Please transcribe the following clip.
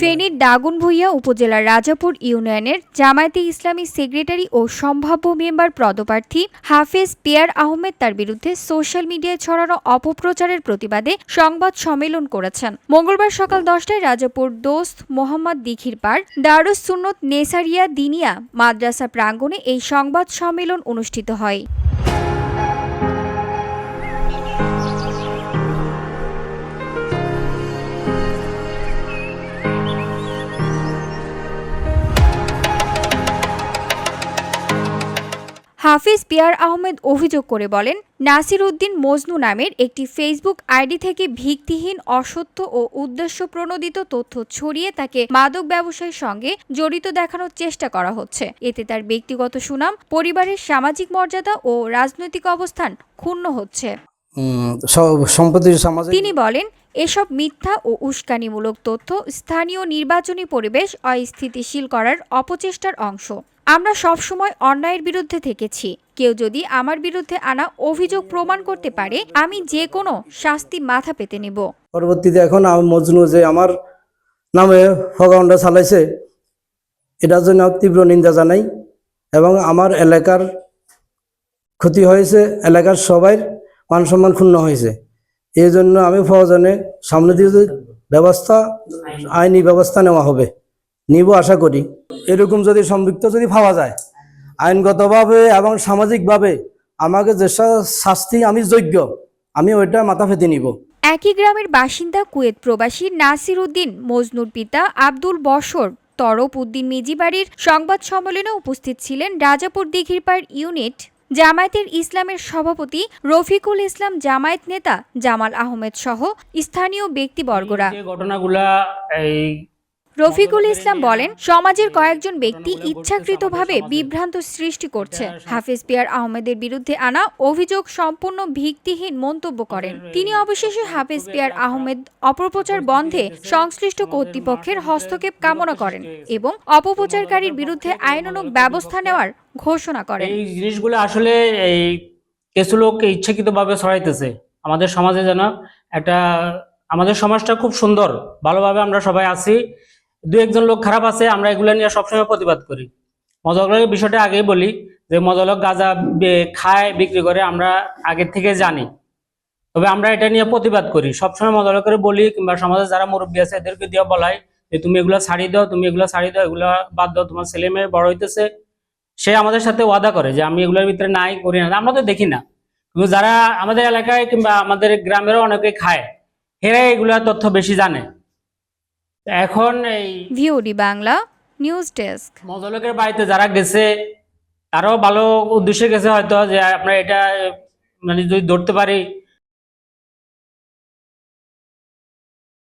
ফেনীর দাগনভূঞা উপজেলার রাজাপুর ইউনিয়নের জামায়াতে ইসলামী সেক্রেটারি ও সম্ভাব্য মেম্বার পদপ্রার্থী হাফেজ পিয়ার আহমেদ তার বিরুদ্ধে সোশ্যাল মিডিয়ায় ছড়ানো অপপ্রচারের প্রতিবাদে সংবাদ সম্মেলন করেছেন। মঙ্গলবার সকাল 10টায় রাজাপুর দোস্ত মোহাম্মদ দিঘিরপাড় দারুস সুন্নত নেসারিয়া দিনিয়া মাদ্রাসা প্রাঙ্গণে এই সংবাদ সম্মেলন অনুষ্ঠিত হয়। হাফিজ পিয়ার আহমেদ অভিযোগ করে বলেন, নাসির উদ্দিন মজনু নামের একটি ফেসবুক আইডি থেকে ভিত্তিহীন, অসত্য ও উদ্দেশ্যপ্রণোদিত তথ্য ছড়িয়ে তাকে মাদক ব্যবসায়ের সঙ্গে জড়িত দেখানোর চেষ্টা করা হচ্ছে। এতে তার ব্যক্তিগত সুনাম, পরিবারের সামাজিক মর্যাদা ও রাজনৈতিক অবস্থান ক্ষুণ্ণ হচ্ছে। তিনি বলেন, এসব মিথ্যা ও উস্কানিমূলক তথ্য স্থানীয় নির্বাচনী পরিবেশ অস্থিতিশীল করার অপচেষ্টার অংশ। আমরা সবসময় অন্যায়ের বিরুদ্ধে থেকেছি। কেউ যদি আমার বিরুদ্ধে আনা অভিযোগ প্রমাণ করতে পারে, আমি যে কোনো শাস্তি মাথা পেতে নেব। পরবর্তীতে এখন মজনু যে আমার নামে প্রোপাগান্ডা চালাইছে, এটার জন্য তীব্র নিন্দা জানাই এবং আমার এলাকার ক্ষতি হয়েছে, এলাকার সবাই মান সম্মান ক্ষুণ্ণ হয়েছে। এই জন্য আমি প্রয়োজনে সামনে দিয়ে ব্যবস্থা, আইনি ব্যবস্থা নেওয়া হবে, নিব আশা করি। এরকম যদি সম্পৃক্ত যদি পাওয়া যায় আইনগতভাবে এবং সামাজিকভাবে আমাকে যে শাস্তি আমি যোগ্য, আমি ওইটা মাথা পেতে নিব। একই গ্রামের বাসিন্দা কুয়েত প্রবাসী নাসির উদ্দিন মজনুর পিতা আব্দুল বশর তরফ উদ্দিন মিজিবাড়ির সংবাদ সম্মেলনে উপস্থিত ছিলেন রাজাপুর দিঘিরপাড় ইউনিট জামায়াতের ইসলামের সভাপতি রফিকুল ইসলাম, জামায়াত নেতা জামাল আহমেদ সহ স্থানীয় ব্যক্তিবর্গরা। রফিকুল ইসলাম বলেন, সমাজের কয়েকজন ব্যক্তি ইচ্ছাকৃতভাবে বিভ্রান্ত সৃষ্টি করছে। হাফেজ পিয়ার আহমেদের বিরুদ্ধে আনা অভিযোগ সম্পূর্ণ ভিত্তিহীন মন্তব্য করেন। তিনি অবশেষে হাফেজ পিয়ার আহমেদ অপপ্রচার বন্ধে সংশ্লিষ্ট কর্তৃপক্ষের হস্তক্ষেপ কামনা করেন এবং অপপ্রচারকারীর বিরুদ্ধে আইনানুগ ব্যবস্থা নেওয়ার ঘোষণা করেন। এই জিনিসগুলো আসলে এই কিছু লোক ইচ্ছাকৃতভাবে ছড়াইতেছে আমাদের সমাজে। যেন একটা আমাদের সমাজটা খুব সুন্দর, ভালোভাবে আমরা সবাই আছি, দু একজন লোক খারাপ আছে, আমরা এগুলো নিয়ে সবসময় প্রতিবাদ করি। মজালকের বিষয়টা আগেই বলি যে মজালক গাঁজা খায়, বিক্রি করে, আমরা আগের থেকে জানি। তবে আমরা এটা নিয়ে প্রতিবাদ করি, সবসময় মজালকের বলি, কিংবা সমাজে যারা মুরব্বী আছে এদেরকে দিয়ে বলাই যে তুমি এগুলো ছাড়িয়ে দাও, তুমি এগুলো ছাড়িয়ে দাও, এগুলো বাদ দাও, তোমার ছেলে মেয়ে বড় হইতেছে। সে আমাদের সাথে ওয়াদা করে যে আমি এগুলোর ভিতরে নাই, করি না, আমরা তো দেখি না, কিন্তু যারা আমাদের এলাকায় কিংবা আমাদের গ্রামেরও অনেকে খায়, এরা এগুলো তথ্য বেশি জানে। এখন এই ভিওডি বাংলা নিউজ ডেস্ক। মজালকের বাড়িতে যারা গেছে তারাও ভালো উদ্দেশ্যে গেছে হয়তো, যে আমরা এটা মানে যদি ধরতে পারি